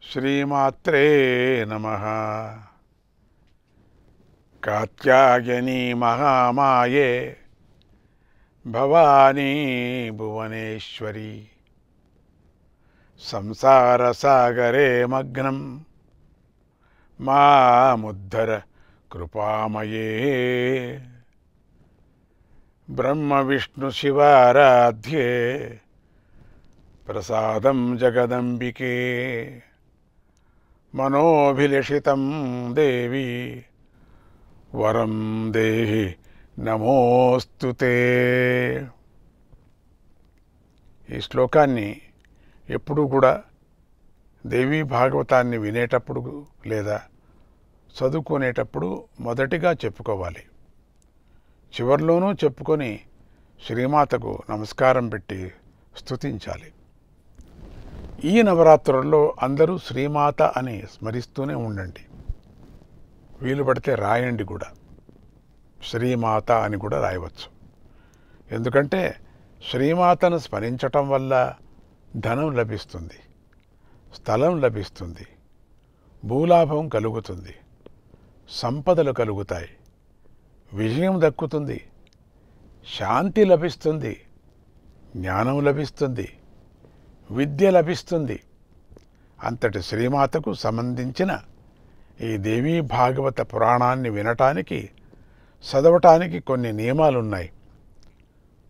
శ్రీమాత్రే నమః. కాత్యాయనీ మహామాయే భవానీ భువనేశ్వరి సంసారసాగరే మగ్నం మాముద్ధర కృపామయే. బ్రహ్మ విష్ణు శివారాధ్యే ప్రసాదం జగదంబికే. మనోభిలషితం దేవి వరం దేహి నమోస్తుతే. ఈ శ్లోకాన్ని ఎప్పుడూ కూడా దేవీ భాగవతాన్ని వినేటప్పుడు లేదా చదువుకునేటప్పుడు మొదటిగా చెప్పుకోవాలి. చివర్లోనూ చెప్పుకొని శ్రీమాతకు నమస్కారం పెట్టి స్తుతించాలి. ఈ నవరాత్రుల్లో అందరూ శ్రీమాత అని స్మరిస్తూనే ఉండండి. వీలు పడితే రాయండి కూడా, శ్రీమాత అని కూడా రాయవచ్చు. ఎందుకంటే శ్రీమాతను స్మరించటం వల్ల ధనం లభిస్తుంది, స్థలం లభిస్తుంది, భూలాభం కలుగుతుంది, సంపదలు కలుగుతాయి, విజయం దక్కుతుంది, శాంతి లభిస్తుంది, జ్ఞానం లభిస్తుంది, విద్య లభిస్తుంది. అంతటి శ్రీమాతకు సంబంధించిన ఈ దేవీ భాగవత పురాణాన్ని వినటానికి చదవటానికి కొన్ని నియమాలున్నాయి.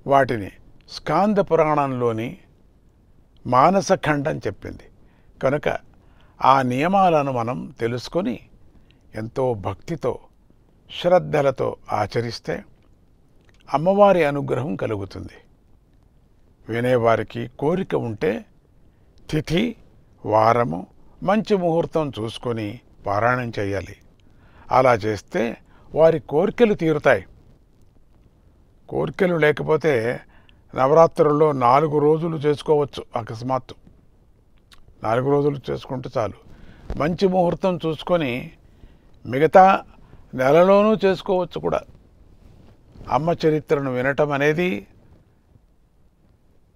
వాటిని స్కాంద పురాణంలోని మానసఖండం చెప్పింది. కనుక ఆ నియమాలను మనం తెలుసుకొని ఎంతో భక్తితో శ్రద్ధలతో ఆచరిస్తే అమ్మవారి అనుగ్రహం కలుగుతుంది. వినేవారికి కోరిక ఉంటే తిథి వారము మంచి ముహూర్తం చూసుకొని పారాయణం చేయాలి. అలా చేస్తే వారి కోరికలు తీరుతాయి. కోరికలు లేకపోతే నవరాత్రుల్లో 4 రోజులు చేసుకోవచ్చు. అకస్మాత్తు 4 రోజులు చేసుకుంటే చాలు. మంచి ముహూర్తం చూసుకొని మిగతా నెలలోనూ చేసుకోవచ్చు కూడా. అమ్మ చరిత్రను వినటం అనేది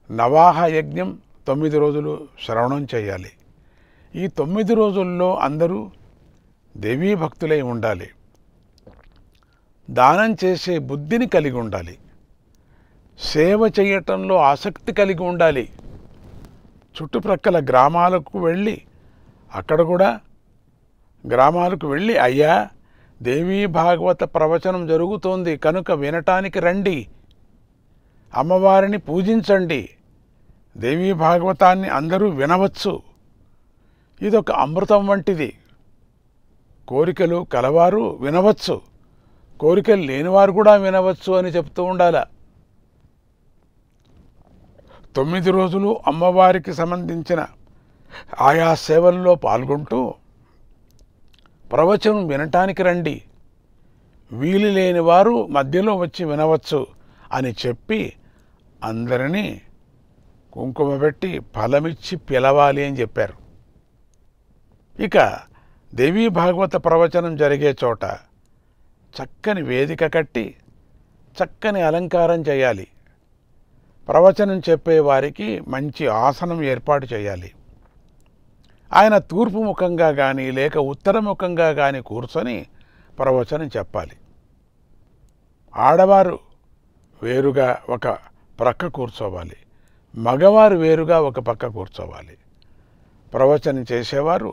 నవాహ యజ్ఞం 9 రోజులు శ్రవణం చేయాలి. ఈ 9 రోజుల్లో అందరూ దేవీ భక్తులై ఉండాలి. దానం చేసే బుద్ధిని కలిగి ఉండాలి. సేవ చేయటంలో ఆసక్తి కలిగి ఉండాలి. చుట్టుప్రక్కల గ్రామాలకు వెళ్ళి అక్కడ కూడా గ్రామాలకు వెళ్ళి అయ్యా దేవీ భాగవత ప్రవచనం జరుగుతోంది కనుక వినటానికి రండి, అమ్మవారిని పూజించండి, దేవీ భాగవతాన్ని అందరూ వినవచ్చు, ఇదొక అమృతం వంటిది. కోరికలు కలవారు వినవచ్చు, కోరికలు లేనివారు కూడా వినవచ్చు అని చెప్తూ ఉండాల. 9 రోజులు అమ్మవారికి సంబంధించిన ఆయా సేవల్లో పాల్గొంటూ ప్రవచనం వినటానికి రండి, వీలు లేని వారు మధ్యలో వచ్చి వినవచ్చు అని చెప్పి అందరినీ కుంకుమ పెట్టి ఫలమిచ్చి పిలవాలి అని చెప్పారు. ఇక దేవీ భాగవత ప్రవచనం జరిగే చోట చక్కని వేదిక కట్టి చక్కని అలంకారం చేయాలి. ప్రవచనం చెప్పేవారికి మంచి ఆసనం ఏర్పాటు చేయాలి. ఆయన తూర్పు ముఖంగా కానీ లేక ఉత్తరముఖంగా కానీ కూర్చొని ప్రవచనం చెప్పాలి. ఆడవారు వేరుగా ఒక ప్రక్క కూర్చోవాలి, మగవారు వేరుగా ఒక పక్క కూర్చోవాలి. ప్రవచనం చేసేవారు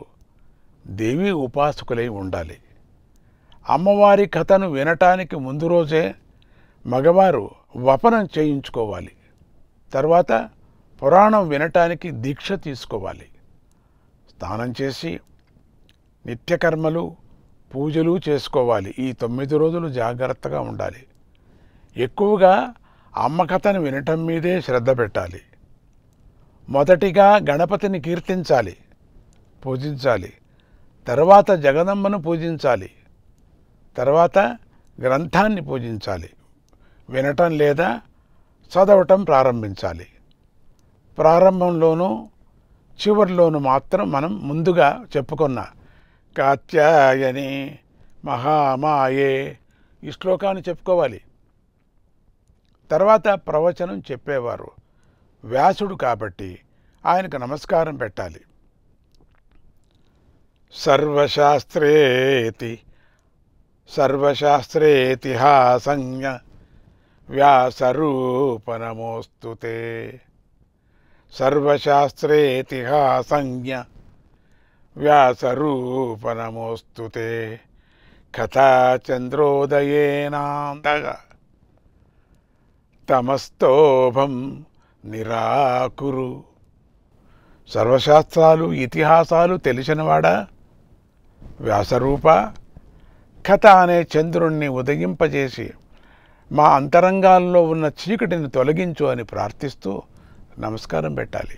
దేవీ ఉపాసకులై ఉండాలి. అమ్మవారి కథను వినటానికి ముందు రోజే మగవారు వపనం చేయించుకోవాలి. తర్వాత పురాణం వినటానికి దీక్ష తీసుకోవాలి. స్నానం చేసి నిత్యకర్మలు పూజలు చేసుకోవాలి. ఈ 9 రోజులు జాగ్రత్తగా ఉండాలి. ఎక్కువగా అమ్మ కథను వినటం మీదే శ్రద్ధ పెట్టాలి. మొదటిగా గణపతిని కీర్తించాలి, పూజించాలి. తర్వాత జగదమ్మను పూజించాలి. తర్వాత గ్రంథాన్ని పూజించాలి. వినటం లేదా చదవటం ప్రారంభించాలి. ప్రారంభంలోనూ చివరిలోనూ మాత్రం మనం ముందుగా చెప్పుకున్న కాత్యాయని మహామాయే ఈ శ్లోకాన్ని చెప్పుకోవాలి. తర్వాత ప్రవచనం చెప్పేవారు వ్యాసుడు కాబట్టి ఆయనకు నమస్కారం పెట్టాలి. సర్వశాస్త్రేతిహాసంజ్ఞ వ్యాసరూప నమోస్తుతే. సర్వశాస్త్రేతిహాసంజ్ఞ వ్యాసరూప నమోస్తుతే. కథా చంద్రోదయేనాంతః తమస్తోభం నిరాకురు. సర్వశాస్త్రాలు ఇతిహాసాలు తెలిసినవాడా వ్యాసరూప, కథ అనే చంద్రుణ్ణి ఉదయింపజేసి మా అంతరంగాల్లో ఉన్న చీకటిని తొలగించు అని ప్రార్థిస్తూ నమస్కారం పెట్టాలి.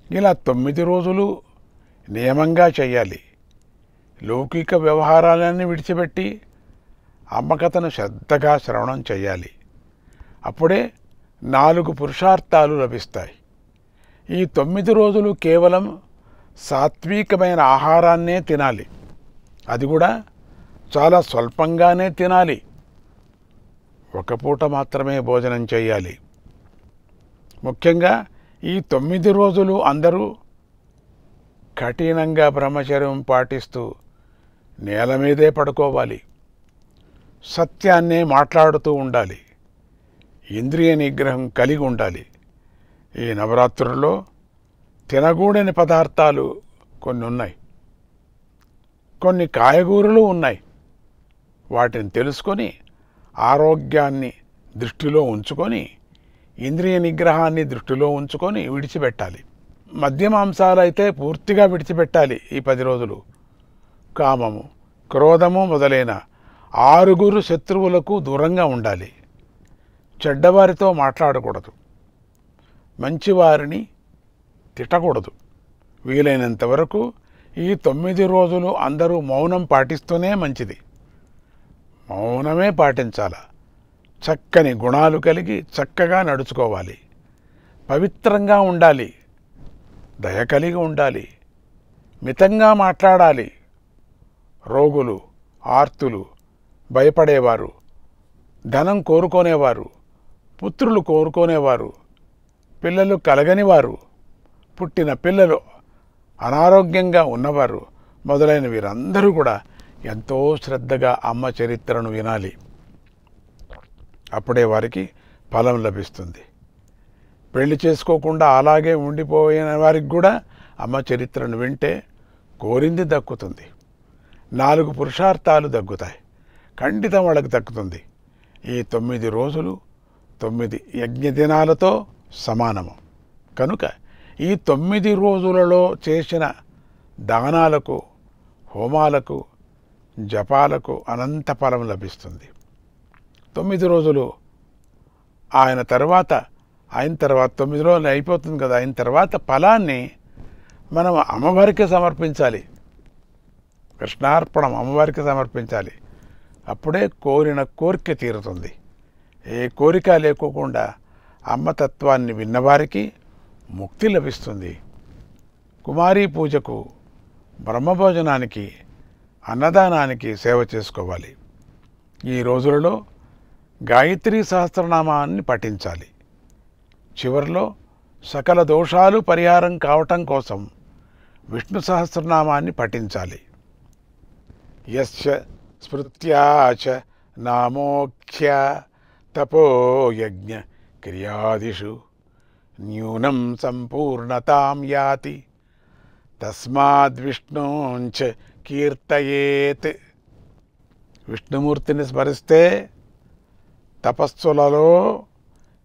ఇలా 9 రోజులు నియమంగా చేయాలి. లౌకిక వ్యవహారాలన్నీ విడిచిపెట్టి అమ్మకథను శ్రద్ధగా శ్రవణం చేయాలి. అప్పుడే 4 పురుషార్థాలు లభిస్తాయి. ఈ 9 రోజులు కేవలం సాత్వికమైన ఆహారాన్నే తినాలి. అది కూడా చాలా స్వల్పంగానే తినాలి. ఒక పూట మాత్రమే భోజనం చేయాలి. ముఖ్యంగా ఈ 9 రోజులు అందరూ కఠినంగా బ్రహ్మచర్యం పాటిస్తూ నేల మీదే పడుకోవాలి. సత్యాన్నే మాట్లాడుతూ ఉండాలి. ఇంద్రియ నిగ్రహం కలిగి ఉండాలి. ఈ నవరాత్రుల్లో తినగూడని పదార్థాలు కొన్ని ఉన్నాయి, కొన్ని కాయగూరలు ఉన్నాయి. వాటిని తెలుసుకొని ఆరోగ్యాన్ని దృష్టిలో ఉంచుకొని ఇంద్రియ నిగ్రహాన్ని దృష్టిలో ఉంచుకొని విడిచిపెట్టాలి. మద్యమాంసాలైతే పూర్తిగా విడిచిపెట్టాలి. ఈ 10 రోజులు కామము, క్రోధము మొదలైన 6 శత్రువులకు దూరంగా ఉండాలి. చెడ్డవారితో మాట్లాడకూడదు. మంచివారిని తిట్టకూడదు. వీలైనంత వరకు ఈ 9 రోజులు అందరూ మౌనం పాటిస్తూనే మంచిది. మౌనమే పాటించాలి. చక్కని గుణాలు కలిగి చక్కగా నడుచుకోవాలి. పవిత్రంగా ఉండాలి. దయ కలిగి ఉండాలి. మితంగా మాట్లాడాలి. రోగులు, ఆర్తులు, భయపడేవారు, ధనం కోరుకునేవారు, పుత్రులు కోరుకునేవారు, పిల్లలు కలగనివారు, పుట్టిన పిల్లలు అనారోగ్యంగా ఉన్నవారు మొదలైన వీరందరూ కూడా ఎంతో శ్రద్ధగా అమ్మ చరిత్రను వినాలి. అప్పుడే వారికి ఫలం లభిస్తుంది. పెళ్లి చేసుకోకుండా అలాగే ఉండిపోయిన వారికి కూడా అమ్మ చరిత్రను వింటే కోరింది దక్కుతుంది. 4 పురుషార్థాలు దక్కుతాయి. ఖండితం వాళ్ళకి దక్కుతుంది. ఈ 9 రోజులు 9 యజ్ఞదినాలతో సమానము. కనుక ఈ 9 రోజులలో చేసిన దానాలకు, హోమాలకు, జపాలకు అనంత ఫలం లభిస్తుంది. 9 రోజులు అయిన తర్వాత 9 రోజులు అయిపోతుంది కదా, అయిన తర్వాత ఫలాన్ని మనం అమ్మవారికి సమర్పించాలి. కృష్ణార్పణం అమ్మవారికి సమర్పించాలి. అప్పుడే కోరిన కోరిక తీరుతుంది. ఏ కోరిక లేకోకుండా అమ్మతత్వాన్ని విన్నవారికి ముక్తి లభిస్తుంది. కుమారీ పూజకు, బ్రహ్మభోజనానికి, అన్నదానానికి సేవ చేసుకోవాలి. ఈ రోజులలో గాయత్రీ సహస్రనామాన్ని పఠించాలి. చివరిలో సకల దోషాలు పరిహారం కావటం కోసం విష్ణు సహస్రనామాన్ని పఠించాలి. యస్య స్మృత్యాచ నామోఖ్య తపోయజ్ఞ క్రియాదిషు న్యూనం సంపూర్ణతాం యాతి తస్మాద్విష్ణోంచ కీర్తయేత్. విష్ణుమూర్తిని స్మరిస్తే తపస్సులలో,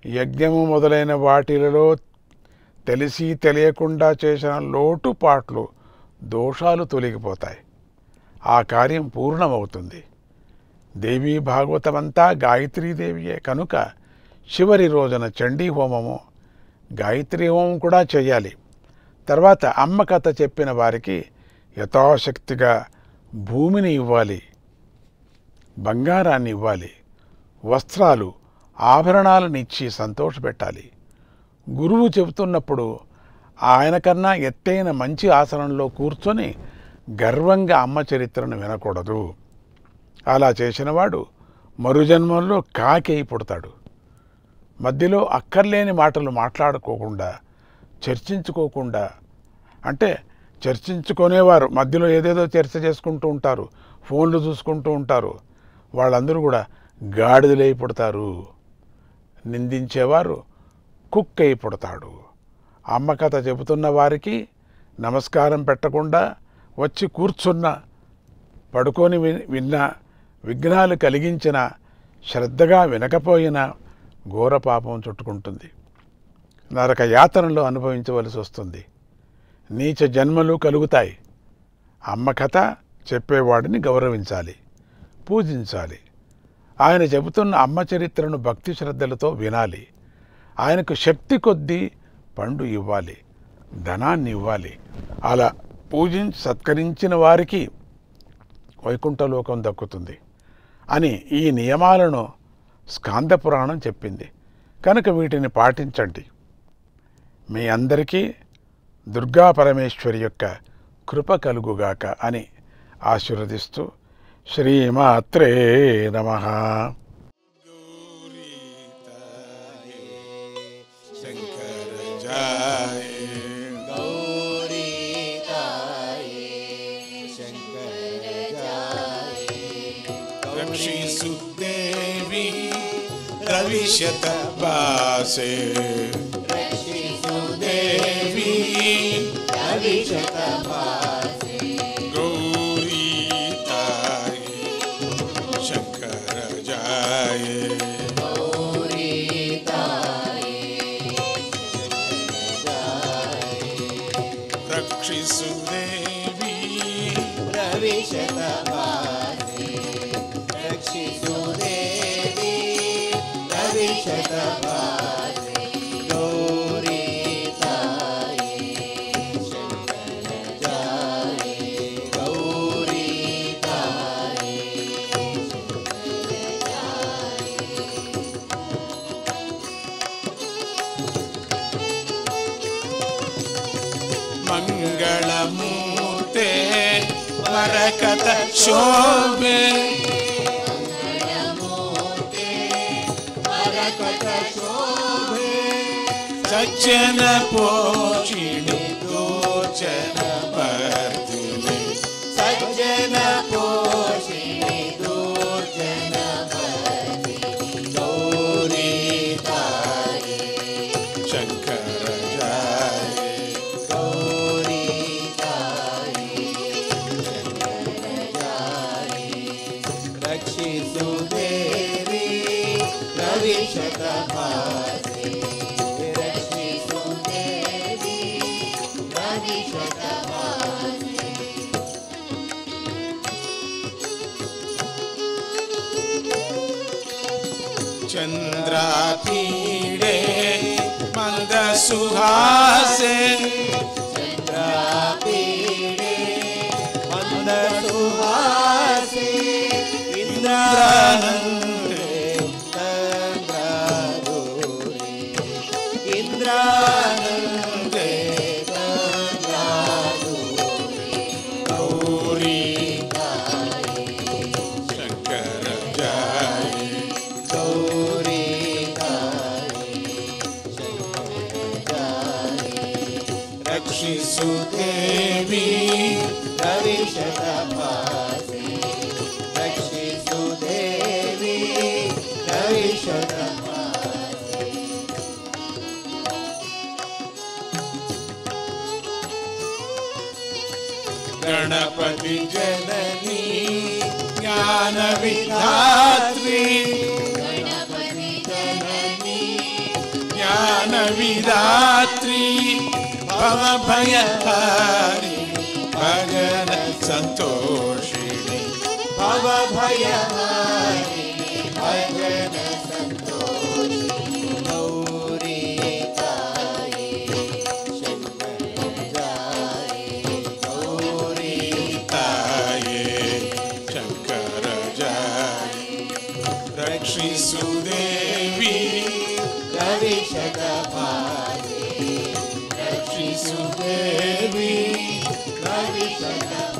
యజ్ఞము మొదలైన వాటిలలో తెలిసి తెలియకుండా చేసిన లోటుపాట్లు, దోషాలు తొలగిపోతాయి. ఆ కార్యం పూర్ణమవుతుంది. దేవీ భాగవతమంతా గాయత్రీదేవియే కనుక చివరి రోజున చండీ హోమము, గాయత్రీ హోమం కూడా చేయాలి. తర్వాత అమ్మ కథ చెప్పిన వారికి యథాశక్తిగా భూమిని ఇవ్వాలి, బంగారాన్ని ఇవ్వాలి, వస్త్రాలు, ఆభరణాలను ఇచ్చి సంతోషపెట్టాలి. గురువు చెబుతున్నప్పుడు ఆయన కన్నా ఎత్తైన మంచి ఆసనంలో కూర్చొని గర్వంగా అమ్మ చరిత్రను వినకూడదు. అలా చేసినవాడు మరుజన్మంలో కాకి అయి పుడతాడు. మధ్యలో అక్కర్లేని మాటలు మాట్లాడుకోకుండా, చర్చించుకోకుండా, అంటే చర్చించుకునేవారు మధ్యలో ఏదేదో చర్చ చేసుకుంటూ ఉంటారు, ఫోన్లు చూసుకుంటూ ఉంటారు. వాళ్ళందరూ కూడా గాడిదలై పుడతారు. నిందించేవారు కుక్కై పుడతాడు. అమ్మ కథ చెబుతున్న వారికి నమస్కారం పెట్టకుండా వచ్చి కూర్చున్న, పడుకొని విన్న, విఘ్నాలు కలిగించిన, శ్రద్ధగా వినకపోయినా ఘోర పాపం చుట్టుకుంటుంది. నరక యాతనలో అనుభవించవలసి వస్తుంది. నీచ జన్మలు కలుగుతాయి. అమ్మ కథ చెప్పేవాడిని గౌరవించాలి, పూజించాలి. ఆయన చెబుతున్న అమ్మ చరిత్రను భక్తి శ్రద్ధలతో వినాలి. ఆయనకు శక్తి కొద్దీ పండు ఇవ్వాలి, ధనాన్ని ఇవ్వాలి. అలా పూజించి సత్కరించిన వారికి వైకుంఠలోకం దక్కుతుంది అని ఈ నియమాలను స్కాంద పురాణం చెప్పింది. కనుక వీటిని పాటించండి. మీ అందరికీ దుర్గా పరమేశ్వరి యొక్క కృప కలుగుగాక అని ఆశీర్వదిస్తూ శ్రీమాత్రే నమః. रक्षिसुदेवी रविशतपासे रक्षिसुदेवी रविशतपासे गौरीताये शंकर जाये गौरीताये रक्षिसुदेवी रविशतपासे रक्षिसुदेवी रविशतपासे गौरीताये शंकर जाये गौरीताये शंकर जाये मंगलमूर्ते वरकत शोभे सज्जन पोषिणी दोचन मर्दिनी सज्जन पोषिणी दोचन मर्दिनी गौरीताये शंकर जाये गौरीताये शंकर जाये रक्षिसुदेवी रविशतपासे चंद्रापीडे मंदसुहासे चंद्रापीडे मंदसुहासे इंद्रानंदे चंद्रादूरे इंद्रानंदे चंद्रादूरे गौरीताये शंकर जाये रक्षिसुदेवी रविशतपासे रक्षिसुदेवी रविशतपासे गणपति जननी ज्ञान विधात्री गणपति जननी ज्ञान विधात्री भव भयहारी भजन संतोषिणी भव भयहारी भजन संतोषिणी गौरीताये शंकर जाये गौरीताये शंकर जाये रक्षिसुदेवी रविशतपासे रक्षिसुदेवी रविशतपासे